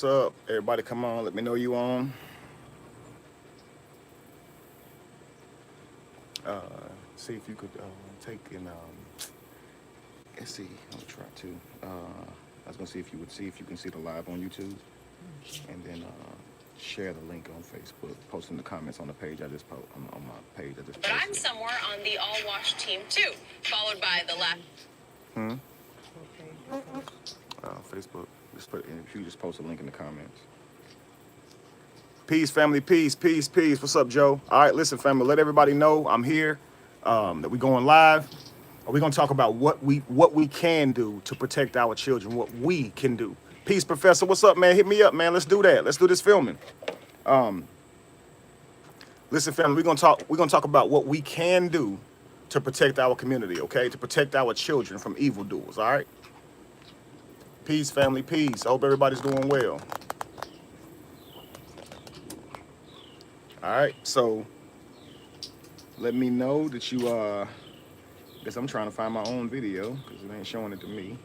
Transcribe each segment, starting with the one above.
what's up? Everybody come on, let me know you on. Uh, see if you could take and let's see. I'll try to. I was gonna see if you would see if you can see the live on YouTube, and then share the link on Facebook. Post in the comments on the page I just post on my page I just posted. But I'm somewhere on the all wash team too, followed by the left. Facebook. Just put if you just post a link in the comments. Peace, family. Peace, peace, peace. What's up, Joe? All right, listen, family. Let everybody know I'm here. That we going live. We're gonna talk about what we can do to protect our children. What we can do. Peace, Professor. What's up, man? Hit me up, man. Let's do that. Let's do this filming. Listen, family. We're gonna talk about what we can do to protect our community. Okay, to protect our children from evildoers. All right. Peace, family. Peace. I hope everybody's doing well. All right, so let me know that you guess I'm trying to find my own video because it ain't showing it to me.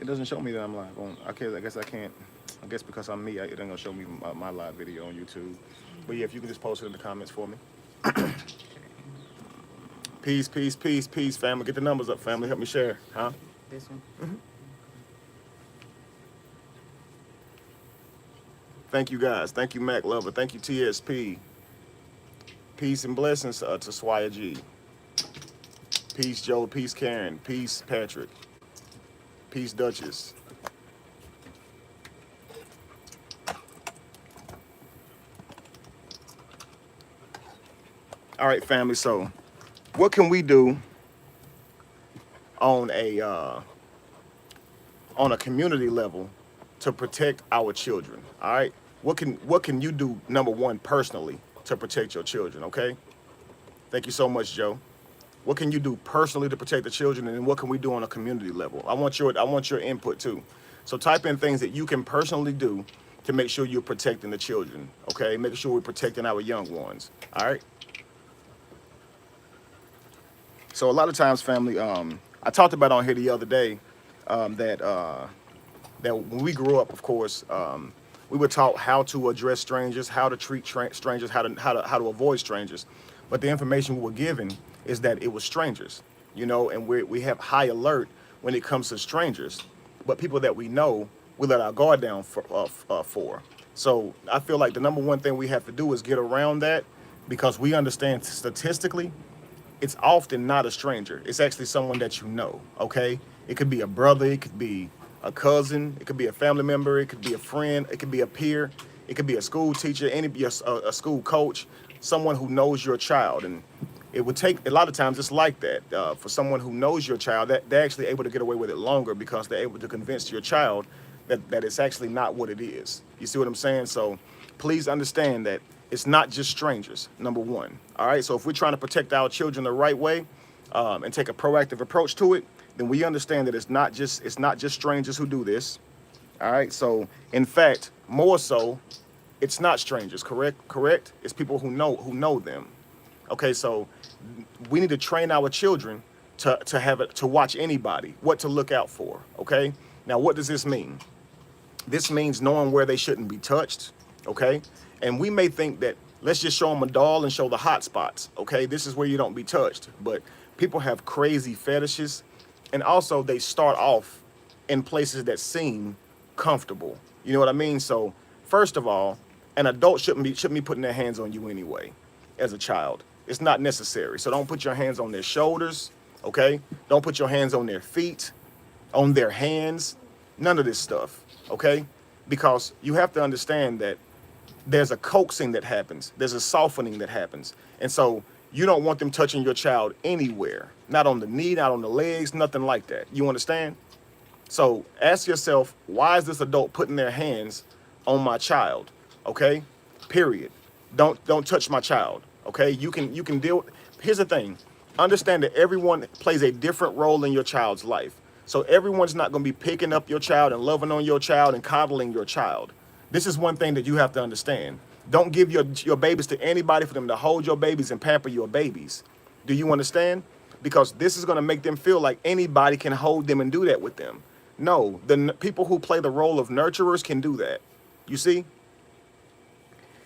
It doesn't show me that I'm live on. I guess I can't. I guess because I'm me, it ain't gonna show me my live video on YouTube. But yeah, if you can just post it in the comments for me. Peace, peace, peace, peace, family. Get the numbers up, family. Help me share, huh? This one? Thank you, guys. Thank you, Mac Lover. Thank you, TSP. Peace and blessings to Swaya G. Peace, Joe. Peace, Karen. Peace, Patrick. Peace, Duchess. All right, family. So, what can we do on a community level to protect our children? All right, what can you do, number one, personally to protect your children? Okay, thank you so much, Joe. What can you do personally to protect the children, and then what can we do on a community level? I want your input too. So type in things that you can personally do to make sure you're protecting the children. Okay, making sure we're protecting our young ones. All right. So a lot of times, family, I talked about on here the other day that when we grew up, of course, we were taught how to address strangers, how to treat strangers, how to avoid strangers. But the information we were given is that it was strangers, you know, and we have high alert when it comes to strangers. But people that we know, we let our guard down for. So I feel like the number one thing we have to do is get around that, because we understand statistically, it's often not a stranger. It's actually someone that you know, okay? It could be a brother, it could be a cousin, it could be a family member, it could be a friend, it could be a peer, it could be a school teacher, a school coach, someone who knows your child. And it would take, a lot of times it's like that. For someone who knows your child, that they're actually able to get away with it longer because they're able to convince your child that it's actually not what it is. You see what I'm saying? So please understand that it's not just strangers, number one. All right, so if we're trying to protect our children the right way and take a proactive approach to it, then we understand that it's not just strangers who do this. All right, so in fact, more so, it's not strangers, correct? It's people who know them. Okay, so we need to train our children to watch anybody, what to look out for. Okay, now what does this mean? This means knowing where they shouldn't be touched. Okay, and we may think that let's just show them a doll and show the hot spots. Okay, this is where you don't be touched. But people have crazy fetishes, and also they start off in places that seem comfortable. You know what I mean? So first of all, an adult shouldn't be putting their hands on you anyway. As a child, it's not necessary. So don't put your hands on their shoulders. Okay, don't put your hands on their feet, on their hands. None of this stuff. Okay, because you have to understand that there's a coaxing that happens. There's a softening that happens. And so you don't want them touching your child anywhere. Not on the knee, not on the legs, nothing like that. You understand? So ask yourself, why is this adult putting their hands on my child? Okay? Period. Don't touch my child. Okay? You can deal with, here's the thing. Understand that everyone plays a different role in your child's life. So everyone's not going to be picking up your child and loving on your child and coddling your child. This is one thing that you have to understand. Don't give your babies to anybody for them to hold your babies and pamper your babies. Do you understand? because this is going to make them feel like anybody can hold them and do that with them. No, the people who play the role of nurturers can do that. You see?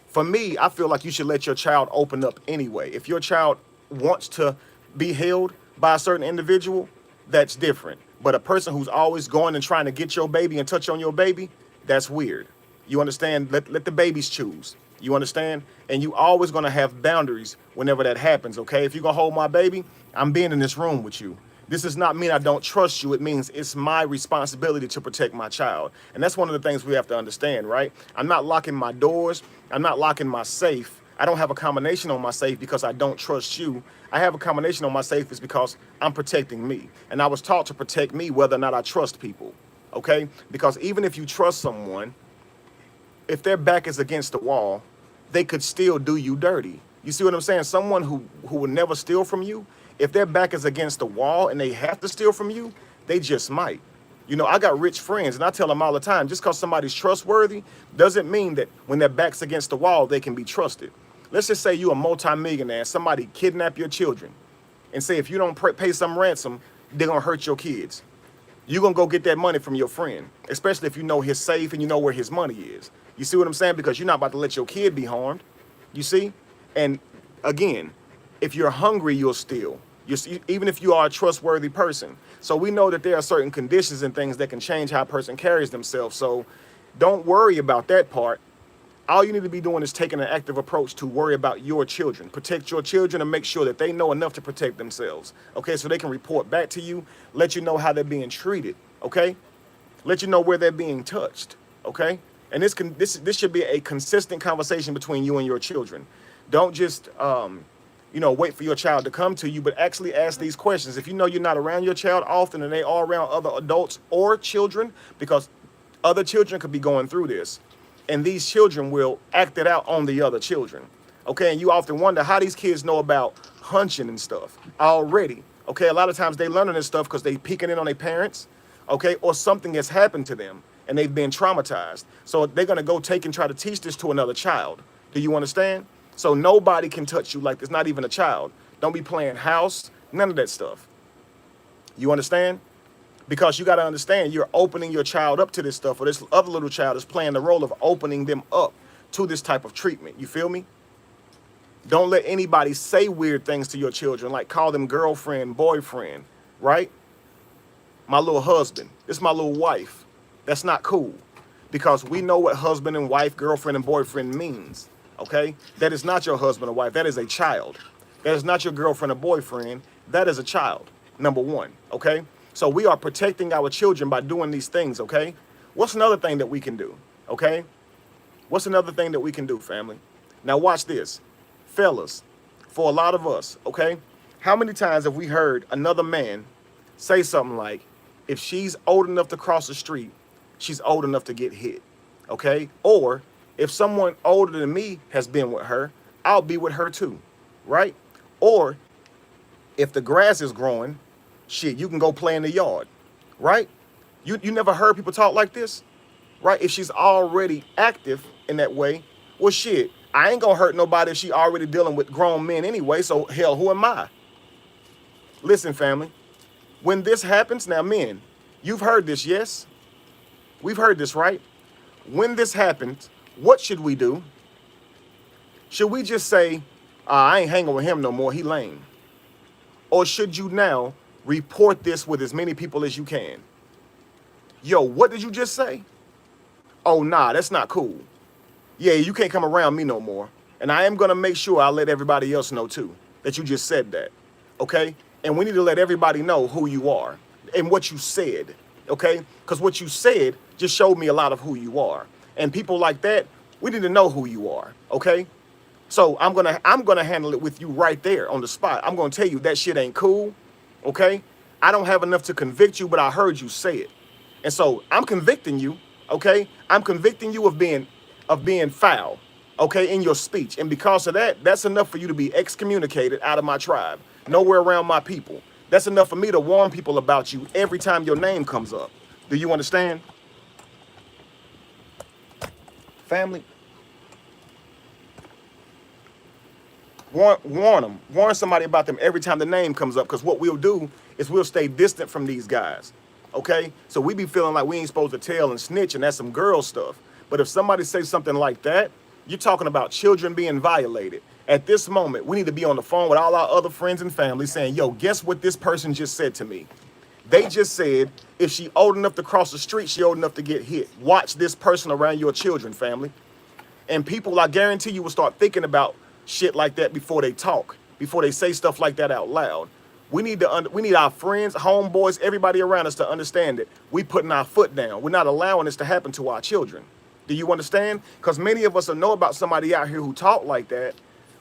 For me, I feel like you should let your child open up anyway. If your child wants to be held by a certain individual, that's different. But a person who's always going and trying to get your baby and touch on your baby, that's weird. You understand? Let the babies choose. You understand? And you always going to have boundaries whenever that happens, okay? If you're going to hold my baby, I'm being in this room with you. This does not mean I don't trust you. It means it's my responsibility to protect my child. And that's one of the things we have to understand, right? I'm not locking my doors. I'm not locking my safe. I don't have a combination on my safe because I don't trust you. I have a combination on my safe is because I'm protecting me. And I was taught to protect me whether or not I trust people, okay? Because even if you trust someone, if their back is against the wall, they could still do you dirty. You see what I'm saying? Someone who would never steal from you, if their back is against the wall and they have to steal from you, they just might. You know, I got rich friends and I tell them all the time, just because somebody's trustworthy doesn't mean that when their back's against the wall, they can be trusted. Let's just say you're a multimillionaire and somebody kidnap your children and say, if you don't pay some ransom, they're going to hurt your kids. You're going to go get that money from your friend, especially if you know his safe and you know where his money is. You see what I'm saying? Because you're not about to let your kid be harmed. You see? And again, if you're hungry, you'll steal. You see, even if you are a trustworthy person. So we know that there are certain conditions and things that can change how a person carries themselves. So don't worry about that part. All you need to be doing is taking an active approach to worry about your children. Protect your children and make sure that they know enough to protect themselves. Okay, so they can report back to you, let you know how they're being treated. Okay, let you know where they're being touched. Okay, and this should be a consistent conversation between you and your children. Don't just wait for your child to come to you, but actually ask these questions. If you know you're not around your child often and they are around other adults or children, because other children could be going through this, and these children will act it out on the other children. Okay, and you often wonder how these kids know about hunching and stuff already. Okay, a lot of times they learning this stuff because they peeking in on their parents, okay, or something has happened to them and they've been traumatized. So they're gonna go take and try to teach this to another child. Do you understand? So nobody can touch you like this, not even a child. Don't be playing house, none of that stuff. You understand? Because you got to understand, you're opening your child up to this stuff, or this other little child is playing the role of opening them up to this type of treatment. You feel me? Don't let anybody say weird things to your children, like call them girlfriend, boyfriend, right? My little husband, this is my little wife. That's not cool, because we know what husband and wife, girlfriend and boyfriend means, okay? That is not your husband or wife. That is a child. That is not your girlfriend or boyfriend. That is a child, number one, okay? So we are protecting our children by doing these things, okay? What's another thing that we can do, okay? What's another thing that we can do, family? Now watch this. Fellas, for a lot of us, okay? How many times have we heard another man say something like, if she's old enough to cross the street, she's old enough to get hit, okay? Or if someone older than me has been with her, I'll be with her too, right? Or if the grass is growing, shit, you can go play in the yard, right? You never heard people talk like this, right? If she's already active in that way, well, shit, I ain't gonna hurt nobody if she already dealing with grown men anyway, so hell, who am I? Listen, family, when this happens, now men, you've heard this, yes? We've heard this, right? When this happens, what should we do? Should we just say, I ain't hanging with him no more, he lame? Or should you now report this with as many people as you can? Yo, what did you just say? Oh, nah, that's not cool. Yeah, you can't come around me no more. And I am gonna make sure I let everybody else know too, that you just said that, okay? And we need to let everybody know who you are and what you said, okay? Because what you said just showed me a lot of who you are. And people like that, we need to know who you are, okay? So I'm gonna handle it with you right there on the spot. I'm gonna tell you that shit ain't cool, okay? I don't have enough to convict you, but I heard you say it. And so I'm convicting you, okay? I'm convicting you of being foul, okay, in your speech. And because of that, that's enough for you to be excommunicated out of my tribe, nowhere around my people. That's enough for me to warn people about you every time your name comes up. Do you understand? Family? Warn them. Warn somebody about them every time the name comes up. Because what we'll do is we'll stay distant from these guys. Okay? So we be feeling like we ain't supposed to tell and snitch, and that's some girl stuff. But if somebody says something like that, you're talking about children being violated. At this moment, we need to be on the phone with all our other friends and family saying, yo, guess what this person just said to me? They just said, if she old enough to cross the street, she old enough to get hit. Watch this person around your children, family. And people, I guarantee you, will start thinking about shit like that before they talk, before they say stuff like that out loud. We need our friends, homeboys, everybody around us to understand that we putting our foot down. We're not allowing this to happen to our children. Do you understand? Because many of us will know about somebody out here who talk like that,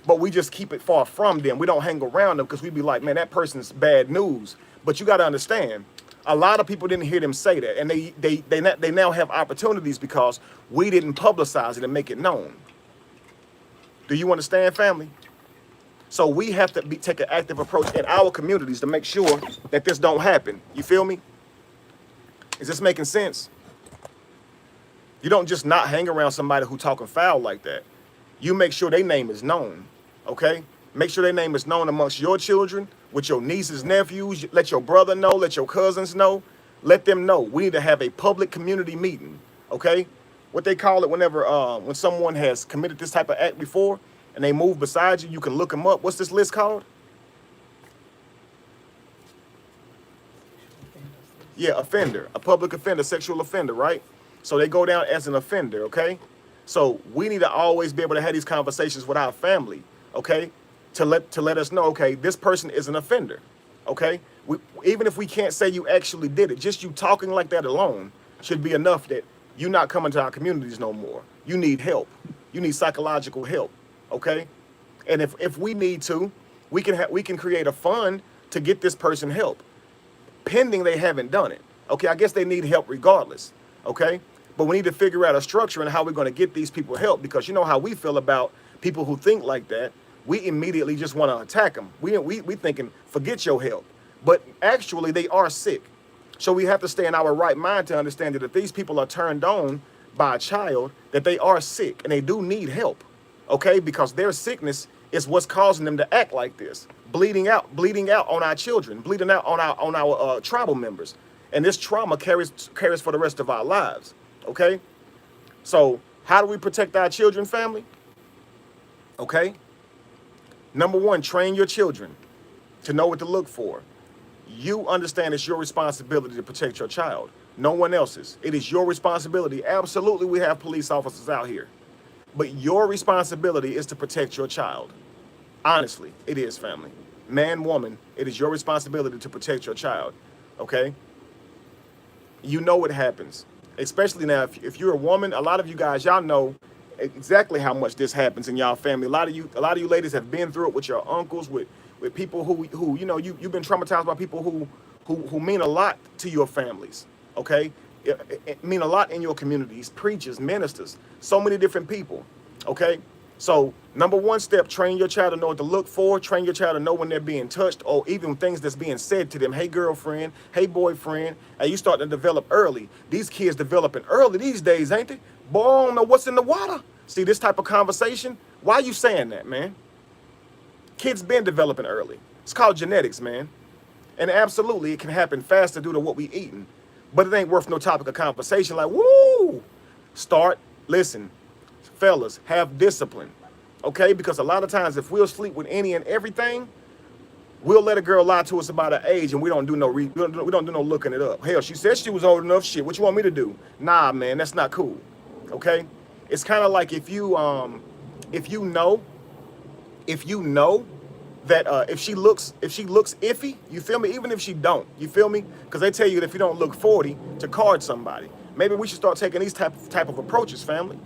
but we just keep it far from them. We don't hang around them because we be like, man, that person's bad news. But you got to understand, a lot of people didn't hear them say that, and they now have opportunities because we didn't publicize it and make it known. Do you understand, family? So we have to take an active approach in our communities to make sure that this don't happen. You feel me? Is this making sense? You don't just not hang around somebody who talking foul like that. You make sure their name is known, okay? Make sure their name is known amongst your children, with your nieces, nephews. Let your brother know, let your cousins know. Let them know. We need to have a public community meeting, okay? What they call it whenever, when someone has committed this type of act before and they move beside you, you can look them up. What's this list called? Yeah, offender, a public offender, sexual offender, right? So they go down as an offender, okay? So we need to always be able to have these conversations with our family, okay? To let us know, okay, this person is an offender, okay? Even if we can't say you actually did it, just you talking like that alone should be enough that you're not coming to our communities no more. You need help. You need psychological help, okay? And if we need to, we can create a fund to get this person help, pending they haven't done it. Okay, I guess they need help regardless, okay? But we need to figure out a structure and how we're going to get these people help, because you know how we feel about people who think like that. We immediately just want to attack them. We thinking, forget your help. But actually, they are sick. So we have to stay in our right mind to understand that if these people are turned on by a child, that they are sick and they do need help, okay? Because their sickness is what's causing them to act like this, bleeding out on our children, bleeding out on our tribal members. And this trauma carries for the rest of our lives, okay? So how do we protect our children, family? Okay? Number one, train your children to know what to look for. You understand it's your responsibility to protect your child, no one else's. It is your responsibility. Absolutely, we have police officers out here, but your responsibility is to protect your child. Honestly, it is, family. Man, woman, it is your responsibility to protect your child, okay? You know what happens, especially now if you're a woman. A lot of you guys, y'all know exactly how much this happens in y'all family. A lot of you ladies have been through it with your uncles, with people who you know, you've been traumatized by people who mean a lot to your families, okay? It mean a lot in your communities, preachers, ministers, so many different people, okay? So number one step, train your child to know what to look for. Train your child to know when they're being touched, or even things that's being said to them. Hey, girlfriend, hey, boyfriend. And you starting to develop early. These kids developing early these days, ain't they? Boy, I don't know what's in the water. See, this type of conversation, why are you saying that, man? Kids been developing early. It's called genetics, man. And absolutely, it can happen faster due to what we eating. But it ain't worth no topic of conversation like, woo! Listen, fellas, have discipline, okay? Because a lot of times, if we'll sleep with any and everything, we'll let a girl lie to us about her age, and we don't do no looking it up. Hell, she said she was old enough. Shit, what you want me to do? Nah, man, that's not cool, okay? It's kind of like if you know that if she looks iffy, you feel me? Even if she don't, you feel me? Because they tell you that if you don't look 40 to card somebody. Maybe we should start taking these type of approaches, family.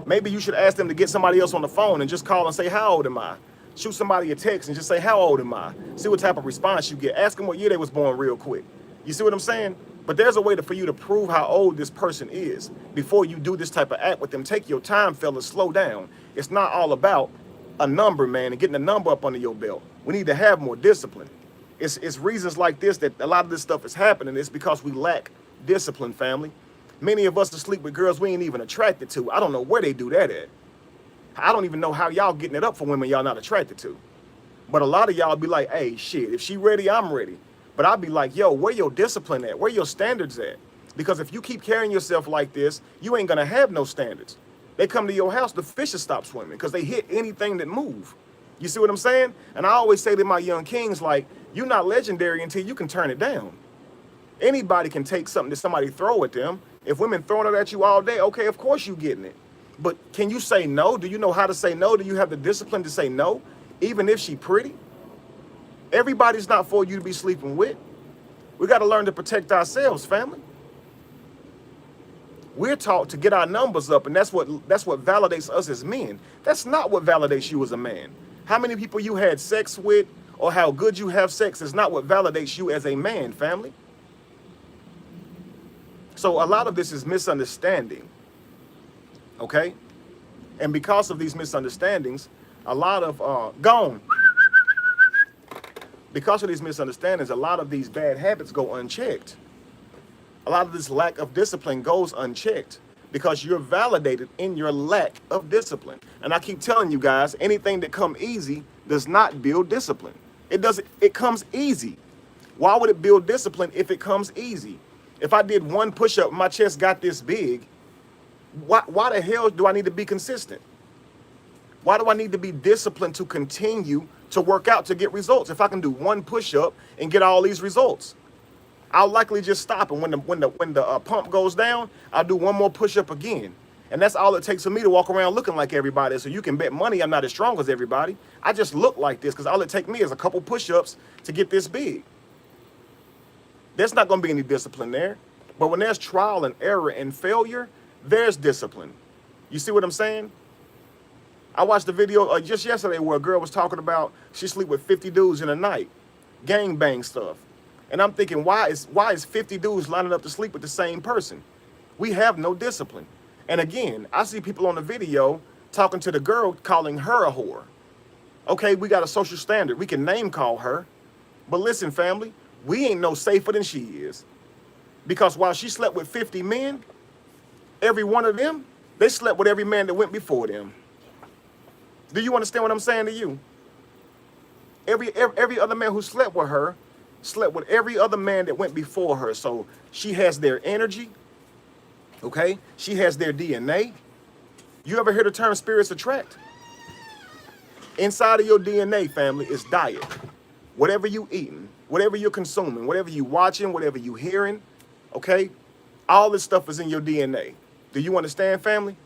Maybe you should ask them to get somebody else on the phone and just call and say, how old am I? Shoot somebody a text and just say, how old am I? See what type of response you get. Ask them what year they was born real quick. You see what I'm saying? But there's a way for you to prove how old this person is before you do this type of act with them. Take your time, fellas. Slow down. It's not all about a number, man, and getting a number up under your belt. We need to have more discipline. It's reasons like this that a lot of this stuff is happening. It's because we lack discipline, family. Many of us sleep with girls we ain't even attracted to. I don't know where they do that at. I don't even know how y'all getting it up for women y'all not attracted to. But a lot of y'all be like, hey, shit, if she ready, I'm ready. But I'll be like, yo, where your discipline at? Where your standards at? Because if you keep carrying yourself like this, you ain't gonna have no standards. They come to your house, the fishes stop swimming because they hit anything that move. You see what I'm saying? And I always say to my young kings, like, you're not legendary until you can turn it down. Anybody can take something that somebody throw at them. If women throwing it at you all day, okay, of course you getting it. But can you say no? Do you know how to say no? Do you have the discipline to say no? Even if she pretty? Everybody's not for you to be sleeping with. We got to learn to protect ourselves, family. We're taught to get our numbers up, and that's what validates us as men. That's not what validates you as a man. How many people you had sex with or how good you have sex is not what validates you as a man, family. So a lot of this is misunderstanding, okay? And because of these misunderstandings, a lot of, because of these misunderstandings, a lot of these bad habits go unchecked. A lot of this lack of discipline goes unchecked because you're validated in your lack of discipline. And I keep telling you guys, anything that comes easy does not build discipline. It comes easy. Why would it build discipline if it comes easy? If I did one push-up, my chest got this big, why the hell do I need to be consistent? Why do I need to be disciplined to continue to work out to get results? If I can do one push-up and get all these results, I'll likely just stop. And when the pump goes down, I'll do one more push-up again. And that's all it takes for me to walk around looking like everybody. So you can bet money I'm not as strong as everybody. I just look like this because all it takes me is a couple push-ups to get this big. There's not going to be any discipline there. But when there's trial and error and failure, there's discipline. You see what I'm saying? I watched the video just yesterday where a girl was talking about she sleep with 50 dudes in a night, gangbang stuff. And I'm thinking, why is 50 dudes lining up to sleep with the same person? We have no discipline. And again, I see people on the video talking to the girl, calling her a whore. Okay, we got a social standard. We can name call her. But listen, family, we ain't no safer than she is. Because while she slept with 50 men, every one of them, they slept with every man that went before them. Do you understand what I'm saying to you? Every other man who slept with her slept with every other man that went before her. So she has their energy, okay? She has their DNA. You ever hear the term spirits attract? Inside of your DNA, family, is diet. Whatever you eating, whatever you're consuming, whatever you watching, whatever you hearing, okay? All this stuff is in your DNA. Do you understand, family?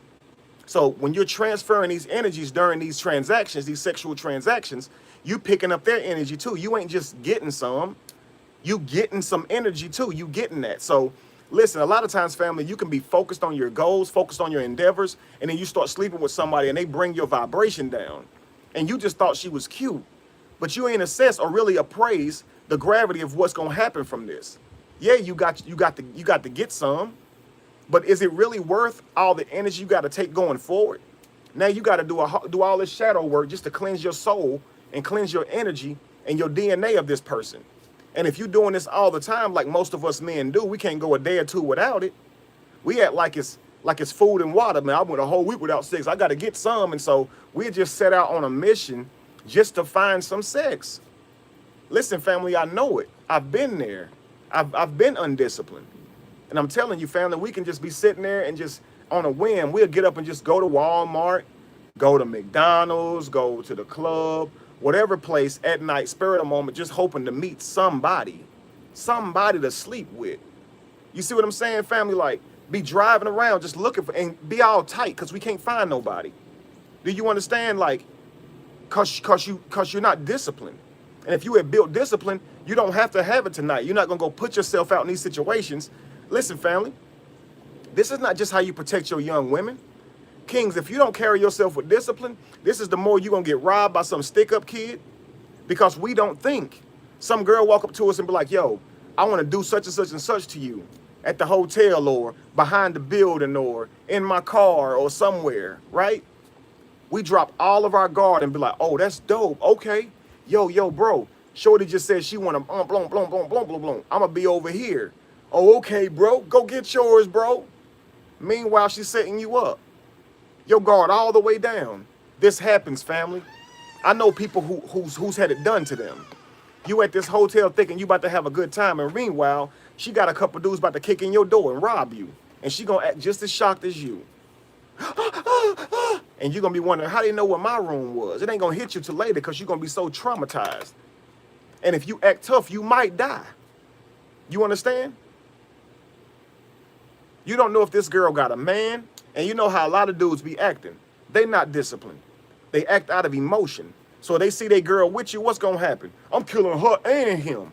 So when you're transferring these energies during these transactions, these sexual transactions, you picking up their energy too. You ain't just getting some, you getting some energy too. You getting that. So listen, a lot of times, family, you can be focused on your goals, focused on your endeavors, and then you start sleeping with somebody and they bring your vibration down. And you just thought she was cute, but you ain't assess or really appraise the gravity of what's gonna happen from this. Yeah, you got to get some. But is it really worth all the energy you got to take going forward? Now you got to do all this shadow work just to cleanse your soul and cleanse your energy and your DNA of this person. And if you're doing this all the time, like most of us men do, we can't go a day or two without it. We act like it's food and water. Man, I went a whole week without sex. I got to get some. And so we just set out on a mission just to find some sex. Listen, family, I know it. I've been there. I've been undisciplined. And I'm telling you, family, we can just be sitting there and just on a whim, we'll get up and just go to Walmart, go to McDonald's, go to the club, whatever place at night, spur of the moment, just hoping to meet somebody to sleep with. You see what I'm saying, family? Like, be driving around just looking for, and be all tight because we can't find nobody. Do you understand? Like, cause you're not disciplined. And if you had built discipline, you don't have to have it tonight. You're not gonna go put yourself out in these situations. Listen, family, this is not just how you protect your young women. Kings, if you don't carry yourself with discipline, this is the more you're going to get robbed by some stick-up kid because we don't think. Some girl walk up to us and be like, yo, I want to do such and such to you at the hotel or behind the building or in my car or somewhere, right? We drop all of our guard and be like, oh, that's dope. Okay. Yo, bro, Shorty just said she want to blum, blum, blum, blum, blum, blum, blum. I'm going to be over here. Oh, okay, bro. Go get yours, bro. Meanwhile, she's setting you up. Your guard all the way down. This happens, family. I know people who's had it done to them. You at this hotel thinking you about to have a good time, and meanwhile, she got a couple dudes about to kick in your door and rob you, and she gonna act just as shocked as you. And you're gonna be wondering how they know what my room was. It ain't gonna hit you till later because you're gonna be so traumatized. And if you act tough, you might die. You understand? You don't know if this girl got a man, and you know how a lot of dudes be acting. They not disciplined. They act out of emotion. So they see their girl with you, what's gonna happen? I'm killing her and him.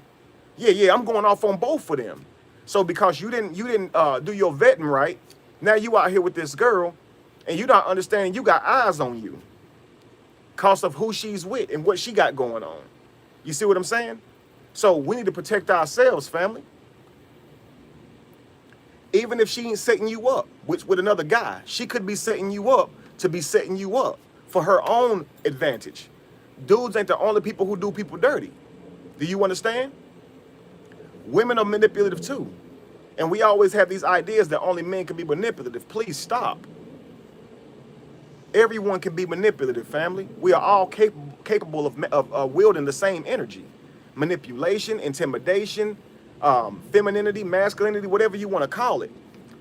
Yeah, I'm going off on both of them. So because you didn't do your vetting right, now you out here with this girl, and you not understanding you got eyes on you, cause of who she's with and what she got going on. You see what I'm saying? So we need to protect ourselves, family. Even if she ain't setting you up with another guy, she could be setting you up to be setting you up for her own advantage. Dudes ain't the only people who do people dirty. Do you understand? Women are manipulative too. And we always have these ideas that only men can be manipulative. Please stop. Everyone can be manipulative, family. We are all capable of wielding the same energy. Manipulation, intimidation, femininity, masculinity, whatever you want to call it.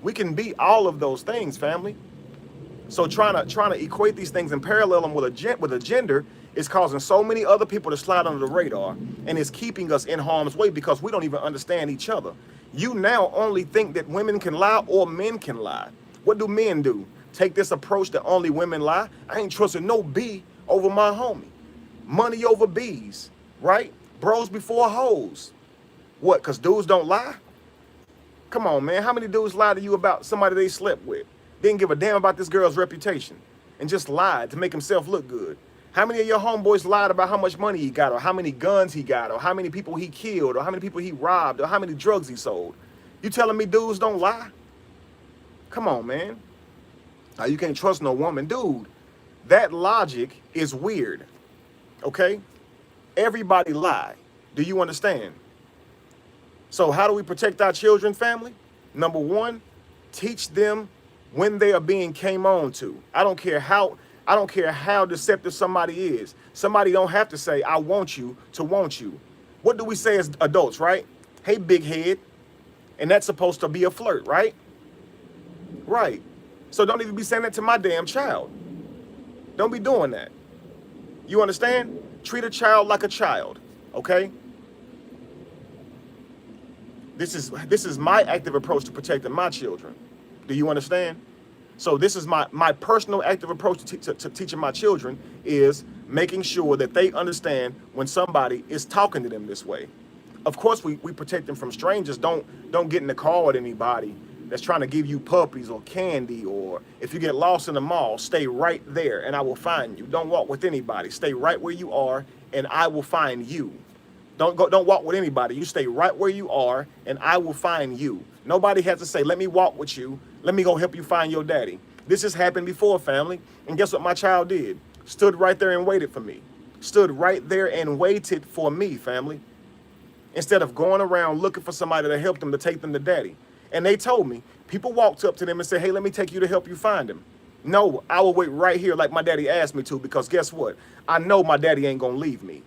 We can be all of those things, family. So trying to equate these things and parallel them with a gender is causing so many other people to slide under the radar, and it's keeping us in harm's way because we don't even understand each other. You now only think that women can lie or men can lie. What do men do? Take this approach that only women lie? I ain't trusting no B over my homie. Money over B's, right? Bros before hoes. What, because dudes don't lie? Come on, man. How many dudes lie to you about somebody they slept with? Didn't give a damn about this girl's reputation and just lied to make himself look good. How many of your homeboys lied about how much money he got, or how many guns he got, or how many people he killed, or how many people he robbed, or how many drugs he sold? You telling me dudes don't lie? Come on, man. Now you can't trust no woman. Dude, that logic is weird, okay? Everybody lie. Do you understand? So how do we protect our children, family? Number one, teach them when they are being came on to. I don't care how deceptive somebody is. Somebody don't have to say, I want you to want you. What do we say as adults, right? Hey, big head. And that's supposed to be a flirt, right? Right. So don't even be saying that to my damn child. Don't be doing that. You understand? Treat a child like a child, okay? This is my active approach to protecting my children. Do you understand? So this is my personal active approach to teaching my children is making sure that they understand when somebody is talking to them this way. Of course, we protect them from strangers. Don't get in the car with anybody that's trying to give you puppies or candy, or if you get lost in the mall, stay right there and I will find you. Don't walk with anybody. Stay right where you are and I will find you. Don't walk with anybody. You stay right where you are and I will find you. Nobody has to say, let me walk with you. Let me go help you find your daddy. This has happened before, family. And guess what my child did? Stood right there and waited for me. Stood right there and waited for me, family. Instead of going around looking for somebody to help them to take them to daddy. And they told me, people walked up to them and said, hey, let me take you to help you find him. No, I will wait right here like my daddy asked me to, because guess what? I know my daddy ain't gonna leave me.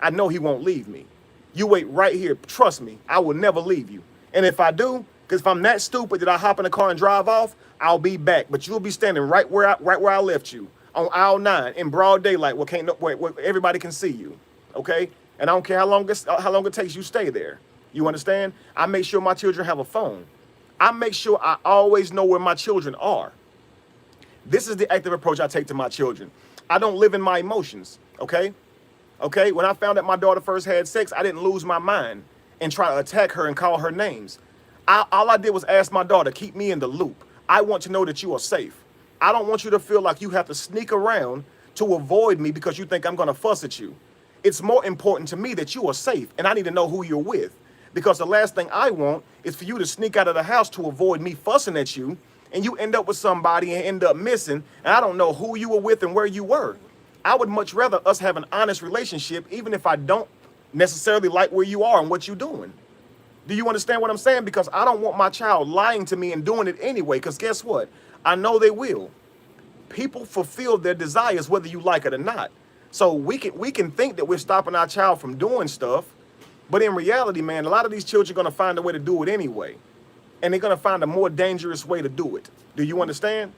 I know he won't leave me. You wait right here. Trust me, I will never leave you. And if I do, because if I'm that stupid that I hop in the car and drive off, I'll be back. But you'll be standing right where I left you on aisle 9 in broad daylight where everybody can see you. Okay? And I don't care how long it takes, you stay there. You understand? I make sure my children have a phone. I make sure I always know where my children are. This is the active approach I take to my children. I don't live in my emotions, okay? Okay, when I found out my daughter first had sex, I didn't lose my mind and try to attack her and call her names. All I did was ask my daughter, keep me in the loop. I want to know that you are safe. I don't want you to feel like you have to sneak around to avoid me because you think I'm gonna fuss at you. It's more important to me that you are safe, and I need to know who you're with. Because the last thing I want is for you to sneak out of the house to avoid me fussing at you, and you end up with somebody and end up missing, and I don't know who you were with and where you were. I would much rather us have an honest relationship, even if I don't necessarily like where you are and what you're doing. Do you understand what I'm saying? Because I don't want my child lying to me and doing it anyway, because guess what? I know they will. People fulfill their desires whether you like it or not. So we can think that we're stopping our child from doing stuff, but in reality, man, a lot of these children are gonna find a way to do it anyway. And they're gonna find a more dangerous way to do it. Do you understand?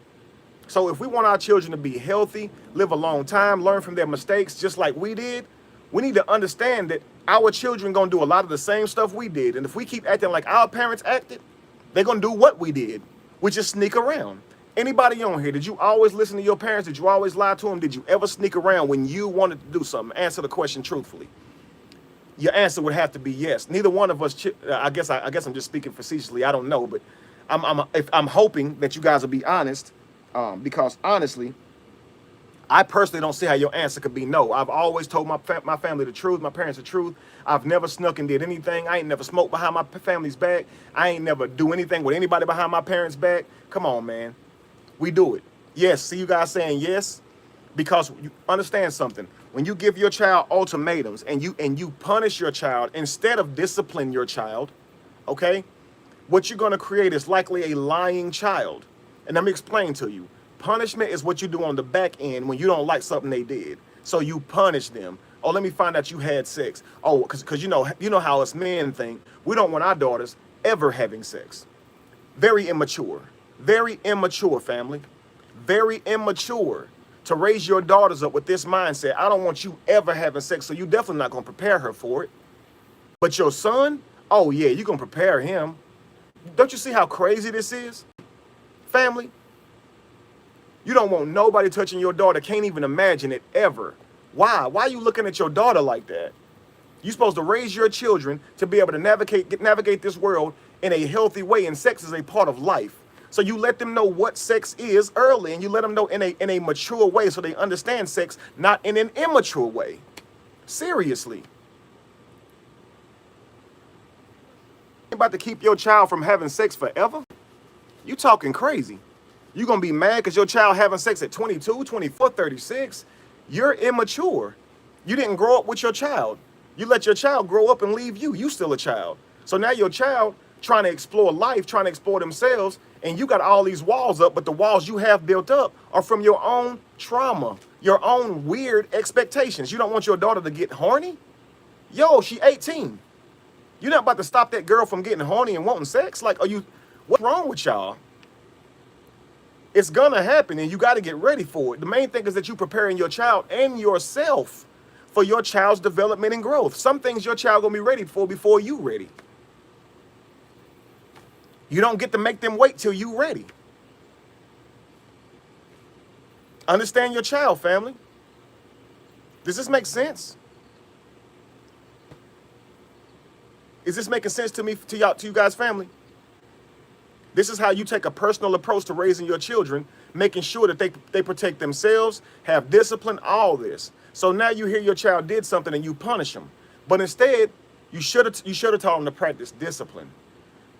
So if we want our children to be healthy, live a long time, learn from their mistakes just like we did, we need to understand that our children gonna do a lot of the same stuff we did. And if we keep acting like our parents acted, they're gonna do what we did, which is sneak around. Anybody on here, did you always listen to your parents? Did you always lie to them? Did you ever sneak around when you wanted to do something? Answer the question truthfully. Your answer would have to be yes. Neither one of us, I guess I'm just speaking facetiously. I don't know, but I'm hoping that you guys will be honest, because honestly, I personally don't see how your answer could be no. I've always told my family the truth, my parents the truth. I've never snuck and did anything. I ain't never smoked behind my family's back. I ain't never do anything with anybody behind my parents' back. Come on, man. We do it. Yes, see you guys saying yes, because you understand something. When you give your child ultimatums and you punish your child instead of discipline your child, okay, what you're gonna create is likely a lying child. And let me explain to you. Punishment is what you do on the back end when you don't like something they did. So you punish them. Oh, let me find out you had sex. Oh, because you know how us men think. We don't want our daughters ever having sex. Very immature. Very immature, family. Very immature to raise your daughters up with this mindset. I don't want you ever having sex, so you definitely not going to prepare her for it. But your son, oh yeah, you're going to prepare him. Don't you see how crazy this is? Family, you don't want nobody touching your daughter. Can't even imagine it ever. Why? Why are you looking at your daughter like that? You're supposed to raise your children to be able to navigate this world in a healthy way, and sex is a part of life. So you let them know what sex is early, and you let them know in a mature way so they understand sex, not in an immature way. Seriously. You about to keep your child from having sex forever? You talking crazy. You're going to be mad because your child having sex at 22, 24, 36. You're immature. You didn't grow up with your child. You let your child grow up and leave you. You still a child. So now your child trying to explore life, trying to explore themselves, and you got all these walls up, but the walls you have built up are from your own trauma, your own weird expectations. You don't want your daughter to get horny? Yo, she 18. You're not about to stop that girl from getting horny and wanting sex? Like, what's wrong with y'all? It's gonna happen, and you got to get ready for it. The main thing is that you're preparing your child and yourself for your child's development and growth. Some things your child gonna be ready for before you ready. You don't get to make them wait till you ready. Understand your child, family. Does this make sense? Is this making sense to me, to you guys, family? This is how you take a personal approach to raising your children, making sure that they protect themselves, have discipline, all this. So now you hear your child did something and you punish them. But instead, you should have taught them to practice discipline.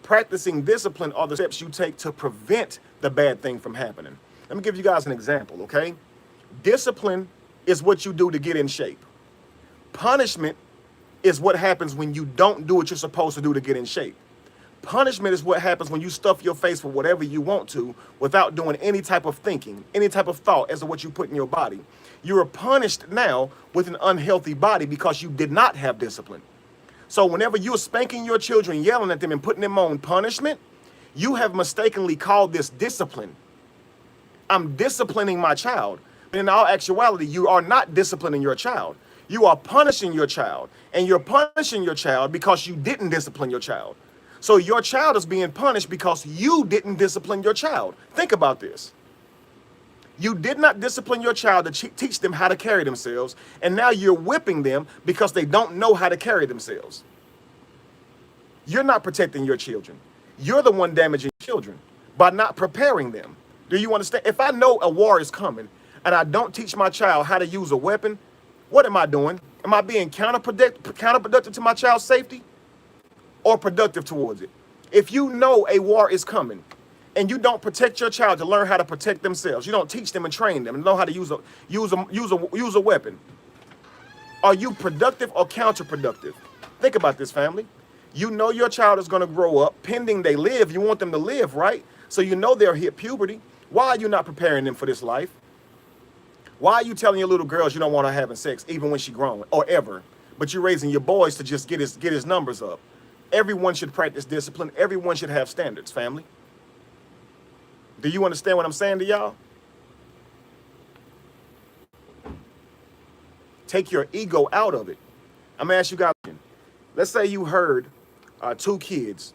Practicing discipline are the steps you take to prevent the bad thing from happening. Let me give you guys an example, okay? Discipline is what you do to get in shape. Punishment is what happens when you don't do what you're supposed to do to get in shape. Punishment is what happens when you stuff your face with whatever you want to without doing any type of thinking, any type of thought as to what you put in your body. You are punished now with an unhealthy body because you did not have discipline. So whenever you're spanking your children, yelling at them and putting them on punishment, you have mistakenly called this discipline. I'm disciplining my child. But in all actuality, you are not disciplining your child. You are punishing your child. And you're punishing your child because you didn't discipline your child. So your child is being punished because you didn't discipline your child. Think about this. You did not discipline your child to teach them how to carry themselves, and now you're whipping them because they don't know how to carry themselves. You're not protecting your children. You're the one damaging children by not preparing them. Do you understand? If I know a war is coming and I don't teach my child how to use a weapon, what am I doing? Am I being counterproductive to my child's safety or productive towards it? If you know a war is coming, and you don't protect your child to learn how to protect themselves, you don't teach them and train them and know how to use a weapon, are you productive or counterproductive? Think about this, family. You know your child is going to grow up, pending they live. You want them to live, right? So you know they'll hit puberty. Why are you not preparing them for this life? Why are you telling your little girls you don't want her having sex even when she grown or ever? But you're raising your boys to just get his numbers up. Everyone should practice discipline. Everyone should have standards, family. Do you understand what I'm saying to y'all? Take your ego out of it. I'm gonna ask you guys. Let's say you heard two kids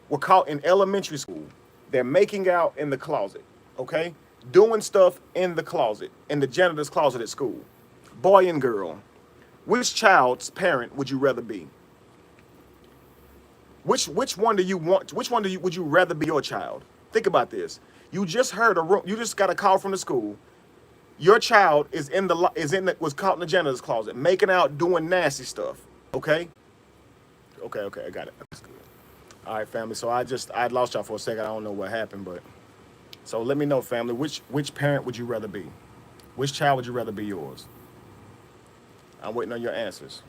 were caught in elementary school. They're making out in the closet, okay? Doing stuff in the closet, in the janitor's closet at school. Boy and girl. Which child's parent would you rather be? Which one do you want? Which one would you rather be your child? Think about this. You just heard you just got a call from the school. Your child was caught in the janitor's closet, making out, doing nasty stuff. Okay? Okay, I got it. That's good. All right, family. So I lost y'all for a second. I don't know what happened, but so let me know, family. Which parent would you rather be? Which child would you rather be yours? I'm waiting on your answers.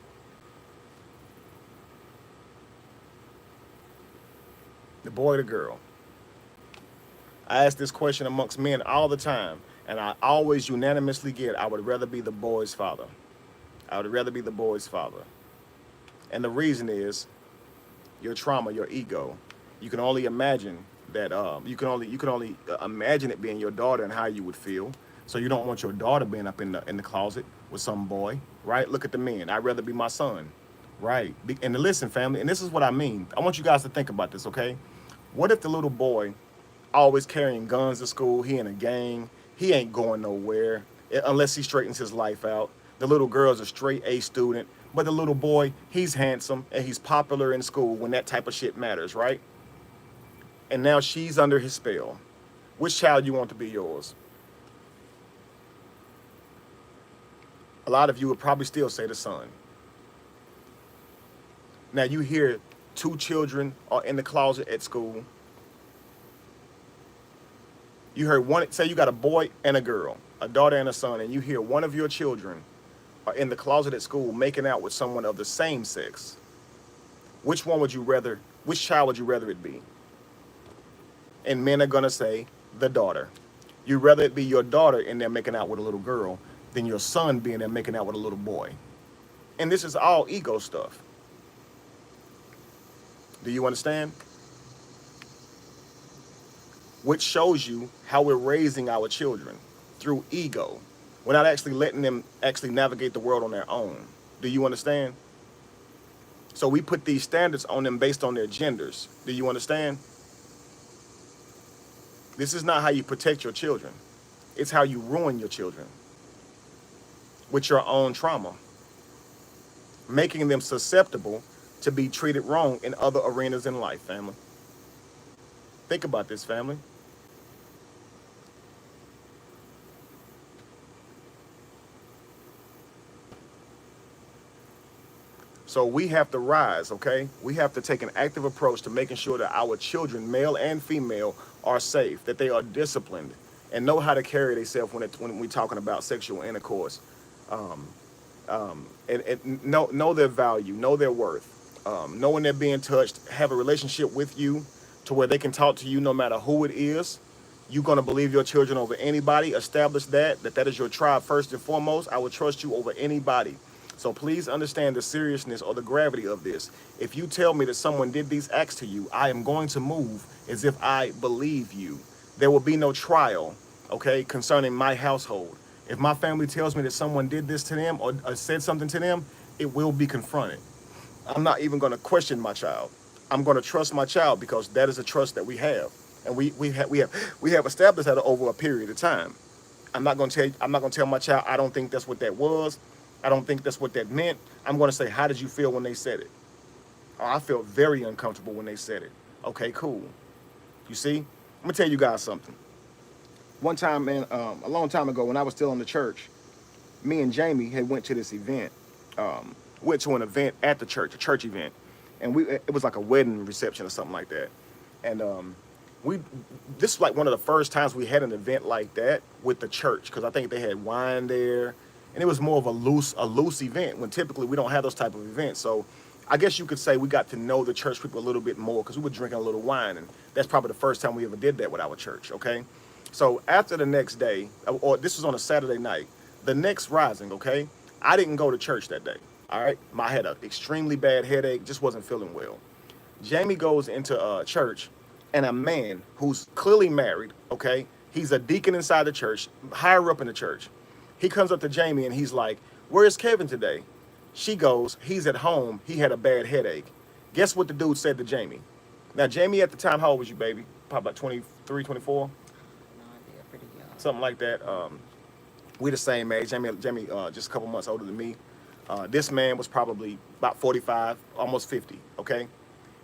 The boy or the girl? I ask this question amongst men all the time, and I always unanimously get, I would rather be the boy's father. I would rather be the boy's father. And the reason is your trauma, your ego. You can only imagine that you can only imagine it being your daughter and how you would feel. So you don't want your daughter being up in the closet with some boy, right? Look at the men. I'd rather be my son, right? And listen, family, and this is what I mean. I want you guys to think about this, okay? What if the little boy always carrying guns to school, he in a gang, he ain't going nowhere unless he straightens his life out. The little girl's a straight A student, but the little boy, he's handsome and he's popular in school when that type of shit matters, right? And now she's under his spell. Which child you want to be yours? A lot of you would probably still say the son. Now you hear two children are in the closet at school. You heard one, say you got a boy and a girl, a daughter and a son, and you hear one of your children are in the closet at school making out with someone of the same sex. Which child would you rather it be? And men are gonna say the daughter. You'd rather it be your daughter in there making out with a little girl than your son being there making out with a little boy. And this is all ego stuff. Do you understand? Which shows you how we're raising our children through ego. We're not actually letting them actually navigate the world on their own. Do you understand? So we put these standards on them based on their genders. Do you understand? This is not how you protect your children. It's how you ruin your children with your own trauma, making them susceptible to be treated wrong in other arenas in life, family. Think about this, family. So we have to rise, okay? We have to take an active approach to making sure that our children, male and female, are safe, that they are disciplined, and know how to carry themselves when we're talking about sexual intercourse. And know their value, know their worth, know when they're being touched, have a relationship with you to where they can talk to you no matter who it is. You're going to believe your children over anybody. Establish that is your tribe first and foremost. I would trust you over anybody. So please understand the seriousness or the gravity of this. If you tell me that someone did these acts to you, I am going to move as if I believe you. There will be no trial, okay, concerning my household. If my family tells me that someone did this to them or said something to them, it will be confronted. I'm not even going to question my child. I'm going to trust my child because that is a trust that we have, and we have established that over a period of time. I'm not going to tell my child I don't think that's what that was. I don't think that's what that meant. I'm going to say, how did you feel when they said it? Oh, I felt very uncomfortable when they said it. Okay, cool. You see, I'm gonna tell you guys something. One time, man, a long time ago, when I was still in the church, me and Jamie had went to this event. Went to an event at the church, a church event, and it was like a wedding reception or something like that. And this was like one of the first times we had an event like that with the church, because I think they had wine there, and it was more of a loose event when typically we don't have those type of events. So I guess you could say we got to know the church people a little bit more because we were drinking a little wine, and that's probably the first time we ever did that with our church, okay? So after the next day, or this was on a Saturday night, The next rising, okay, I didn't go to church that day. All right, I had an extremely bad headache, just wasn't feeling well. Jamie goes into church, and a man who's clearly married, okay, he's a deacon inside the church, higher up in the church. He comes up to Jamie and he's like, "Where's Kevin today?" She goes, "He's at home. He had a bad headache." Guess what the dude said to Jamie? Now, Jamie at the time, how old was you, baby? Probably about 23, 24, No idea, pretty young. something like that. We the same age. Jamie, just a couple months older than me. This man was probably about 45, almost 50, okay?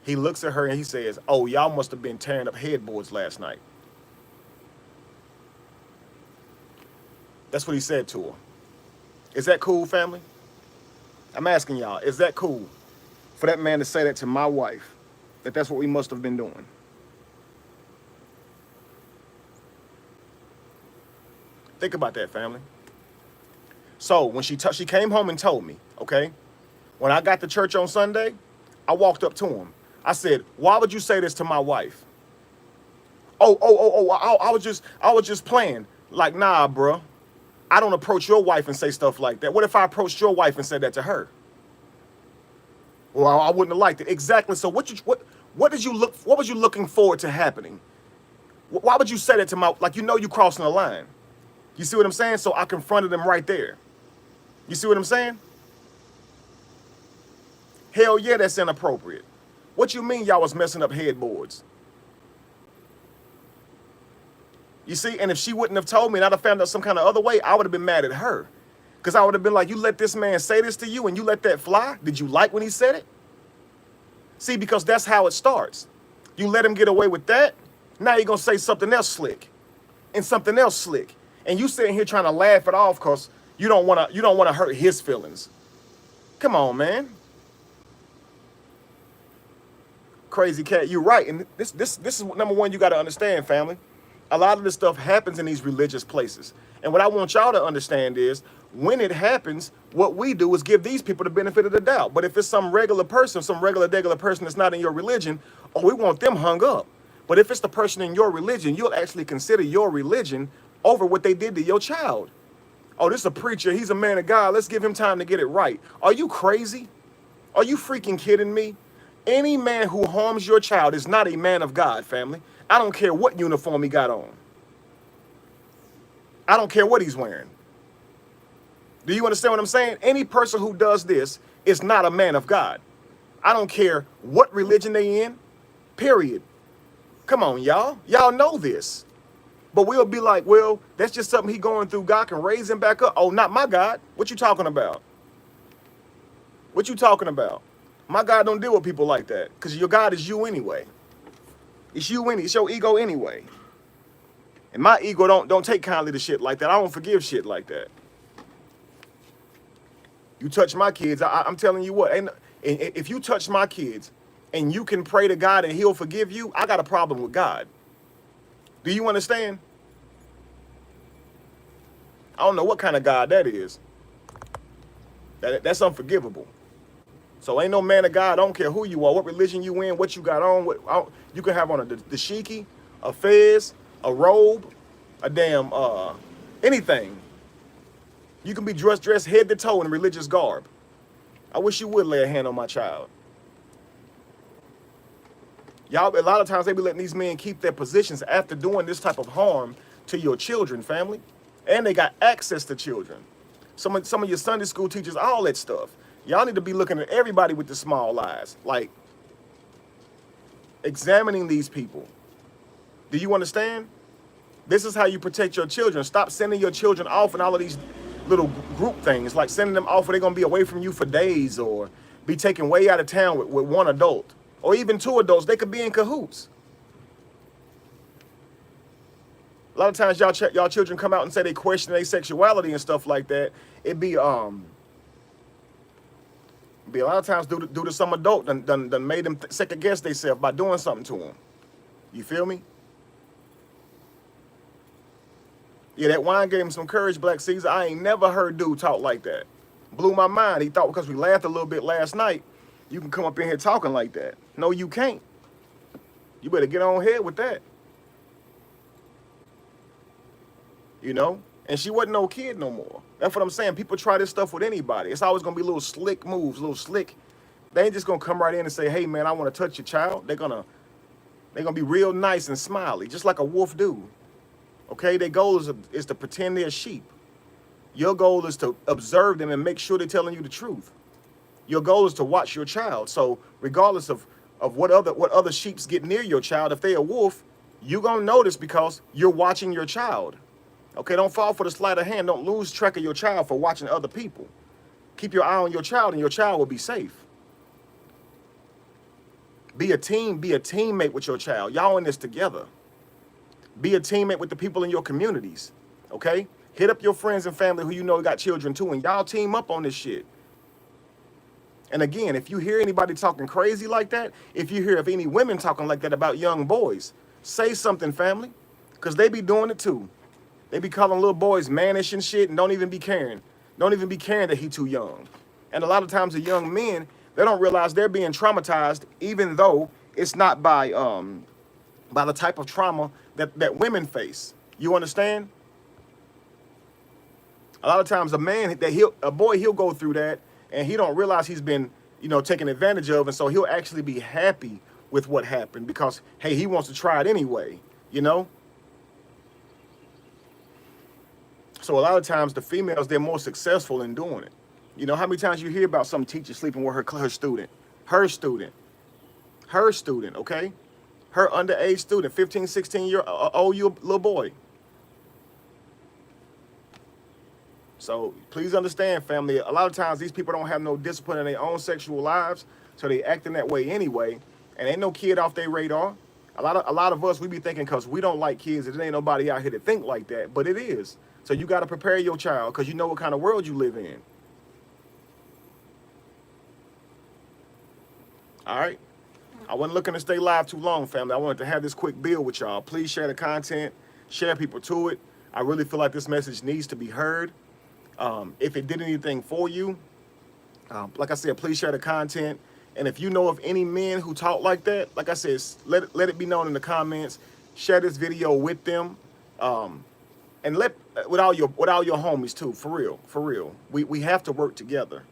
He looks at her and he says, "Oh, y'all must have been tearing up headboards last night." That's what he said to her. Is that cool, family? I'm asking y'all, is that cool for that man to say that to my wife? That's what we must have been doing. Think about that, family. So when she came home and told me, okay, when I got to church on Sunday, I walked up to him. I said, "Why would you say this to my wife?" I was just playing. Like, nah, bro. I don't approach your wife and say stuff like that. What if I approached your wife and said that to her? Well, I wouldn't have liked it. Exactly. So what did you look? What was you looking forward to happening? Why would you say that to my, like, you crossing the line? You see what I'm saying? So I confronted him right there. You see what I'm saying? Hell yeah, that's inappropriate. What you mean y'all was messing up headboards? You see, and if she wouldn't have told me and I'd have found out some kind of other way, I would have been mad at her. Because I would have been like, "You let this man say this to you and you let that fly? Did you like when he said it?" See, because that's how it starts. You let him get away with that, now you're going to say something else slick and something else slick. And you sitting here trying to laugh it off because you don't want to hurt his feelings. Come on, man. Crazy cat, you're right. And this is number one you got to understand, family. A lot of this stuff happens in these religious places. And what I want y'all to understand is when it happens, what we do is give these people the benefit of the doubt. But if it's some regular person, some regular person that's not in your religion, oh, we want them hung up. But if it's the person in your religion, you'll actually consider your religion over what they did to your child. Oh, this is a preacher. He's a man of God. Let's give him time to get it right. Are you crazy? Are you freaking kidding me? Any man who harms your child is not a man of God, family. I don't care what uniform he got on. I don't care what he's wearing. Do you understand what I'm saying? Any person who does this is not a man of God. I don't care what religion they in, period. Come on, y'all. Y'all know this. But we'll be like, well, that's just something he going through. God can raise him back up. Oh, not my God. What you talking about? What you talking about? My God don't deal with people like that. Because your God is you anyway. It's you anyway. It's your ego anyway. And my ego don't take kindly to shit like that. I don't forgive shit like that. You touch my kids, I'm telling you what. And if you touch my kids and you can pray to God and he'll forgive you, I got a problem with God. Do you understand? I don't know what kind of God that is. That's unforgivable. So ain't no man of God. I don't care who you are, what religion you in, what you got on. You can have on a dashiki, a fez, a robe, a damn anything. You can be dressed head to toe in religious garb. I wish you would lay a hand on my child. Y'all, a lot of times they be letting these men keep their positions after doing this type of harm to your children, family. And they got access to children. Some of your Sunday school teachers, all that stuff. Y'all need to be looking at everybody with the small eyes. Like, examining these people. Do you understand? This is how you protect your children. Stop sending your children off in all of these little group things, like sending them off where they're going to be away from you for days or be taken way out of town with one adult or even two adults. They could be in cahoots. A lot of times y'all children come out and say they question their sexuality and stuff like that. It be a lot of times due to some adult done made them second guess themselves by doing something to them. You feel me? Yeah, that wine gave him some courage, Black Caesar. I ain't never heard dude talk like that. Blew my mind. He thought because we laughed a little bit last night, you can come up in here talking like that. No, you can't. You better get on ahead with that. You know? And she wasn't no kid no more. That's what I'm saying. People try this stuff with anybody. It's always gonna be little slick moves, little slick. They ain't just gonna come right in and say, hey man, I wanna touch your child. They're gonna be real nice and smiley, just like a wolf do. Okay, their goal is to pretend they're sheep. Your goal is to observe them and make sure they're telling you the truth. Your goal is to watch your child. So regardless of what other sheeps get near your child, if they're a wolf, you're gonna notice because you're watching your child. Okay, don't fall for the sleight of hand. Don't lose track of your child for watching other people. Keep your eye on your child and your child will be safe. Be a team, be a teammate with your child. Y'all in this together. Be a teammate with the people in your communities. Okay? Hit up your friends and family who you know got children too, and y'all team up on this shit. And again, if you hear anybody talking crazy like that, if you hear of any women talking like that about young boys, say something, family, because they be doing it too. They be calling little boys mannish and shit and don't even be caring. Don't even be caring that he too young. And a lot of times the young men, they don't realize they're being traumatized, even though it's not by the type of trauma that women face. You understand? A lot of times a boy he'll go through that and he don't realize he's been, taken advantage of, and so he'll actually be happy with what happened because hey, he wants to try it anyway, So a lot of times the females, they're more successful in doing it. You know how many times you hear about some teacher sleeping with her student, okay? Her underage student, 15, 16-year-old little boy. So please understand, family, a lot of times these people don't have no discipline in their own sexual lives, so they acting that way anyway, and ain't no kid off their radar. A lot of us, we be thinking because we don't like kids, there ain't nobody out here to think like that, but it is. So you got to prepare your child because you know what kind of world you live in. All right? I wasn't looking to stay live too long, family. I wanted to have this quick build with y'all. Please share the content, share people to it. I really feel like this message needs to be heard. If it did anything for you, like I said, please share the content. And if you know of any men who talk like that, like I said, let it be known in the comments. Share this video with them. And with all your homies too, for real. We have to work together.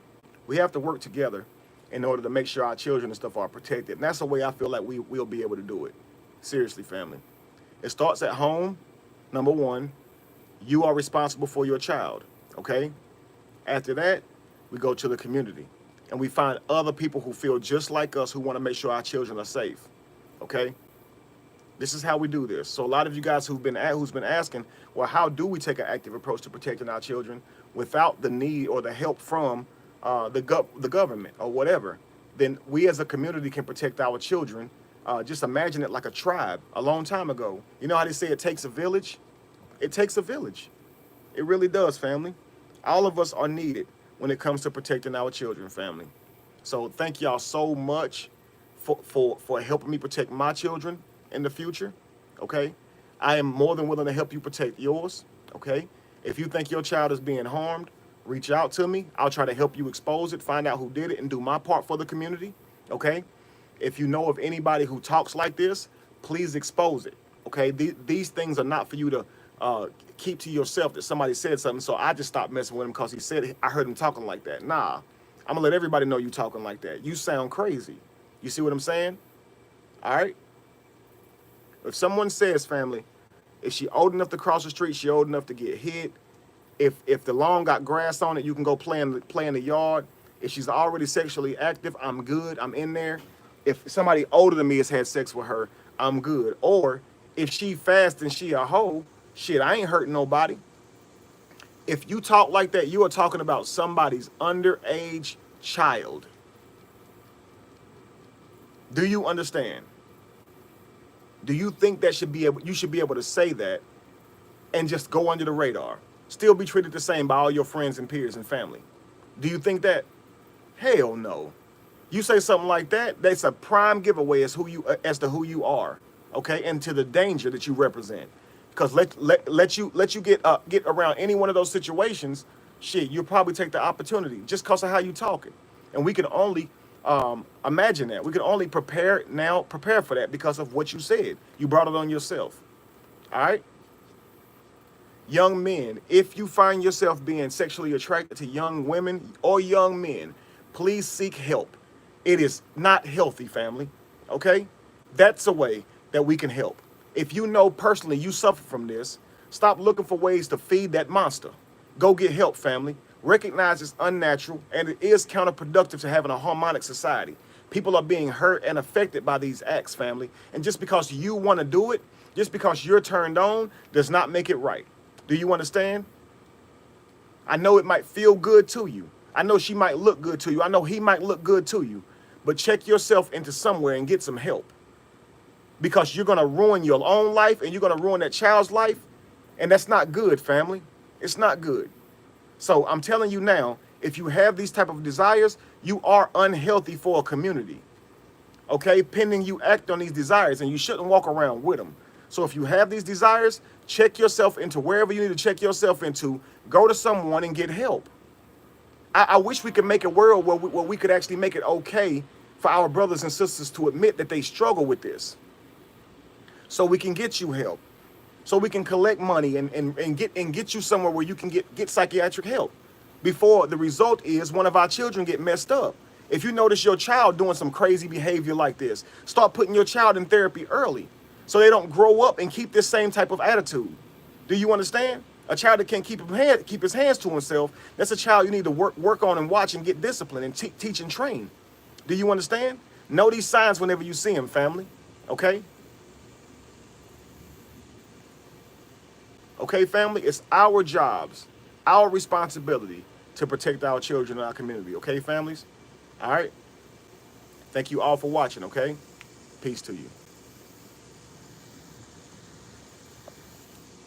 We have to work together in order to make sure our children and stuff are protected. And that's the way I feel like we'll be able to do it. Seriously, family. It starts at home. Number one, you are responsible for your child, okay? After that, we go to the community and we find other people who feel just like us who want to make sure our children are safe, okay? This is how we do this. So a lot of you guys who's been asking, well, how do we take an active approach to protecting our children without the need or the help from the government or whatever? Then we as a community can protect our children. Just imagine it like a tribe a long time ago. You know how they say it takes a village? It takes a village. It really does, family. All of us are needed when it comes to protecting our children, family. So thank y'all so much for helping me protect my children in the future, okay? I am more than willing to help you protect yours, okay? If you think your child is being harmed, reach out to me. I'll try to help you expose it, find out who did it, and do my part for the community, okay? If you know of anybody who talks like this, please expose it, okay? These things are not for you to keep to yourself that somebody said something, so I just stopped messing with him because he said it. I heard him talking like that. Nah, I'm gonna let everybody know you talking like that. You sound crazy. You see what I'm saying? All right? If someone says, family, if she old enough to cross the street, she old enough to get hit. If the lawn got grass on it, you can go play in the yard. If she's already sexually active, I'm good. I'm in there. If somebody older than me has had sex with her, I'm good. Or if she fast and she a hoe, shit, I ain't hurting nobody. If you talk like that, you are talking about somebody's underage child. Do you understand? Do you think you should be able to say that and just go under the radar? Still be treated the same by all your friends and peers and family? Do you think that? Hell no. You say something like that, that's a prime giveaway as to who you are, okay, and to the danger that you represent. Because let you get around any one of those situations, shit, you'll probably take the opportunity just because of how you talking. And we can only imagine that. We can only prepare for that because of what you said. You brought it on yourself. All right? Young men, if you find yourself being sexually attracted to young women or young men, please seek help. It is not healthy, family. Okay? That's a way that we can help. If you know personally you suffer from this, stop looking for ways to feed that monster. Go get help, family. Recognize it's unnatural and it is counterproductive to having a harmonic society. People are being hurt and affected by these acts, family. And just because you want to do it, just because you're turned on, does not make it right. Do you understand? I know it might feel good to you. I know she might look good to you. I know he might look good to you. But check yourself into somewhere and get some help. Because you're going to ruin your own life and you're going to ruin that child's life. And that's not good, family. It's not good. So I'm telling you now, if you have these type of desires, you are unhealthy for a community. Okay? Pending you act on these desires, and you shouldn't walk around with them. So if you have these desires, check yourself into wherever you need to check yourself into. Go to someone and get help. I wish we could make a world where we could actually make it okay for our brothers and sisters to admit that they struggle with this. So we can get you help. So we can collect money and get you somewhere where you can get psychiatric help before the result is one of our children get messed up. If you notice your child doing some crazy behavior like this, start putting your child in therapy early so they don't grow up and keep this same type of attitude. Do you understand? A child that can't keep his hands to himself, that's a child you need to work on and watch and get discipline and teach and train. Do you understand? Know these signs whenever you see them, family. Okay? Okay, family? It's our jobs, our responsibility to protect our children and our community. Okay, families? All right? Thank you all for watching, okay? Peace to you.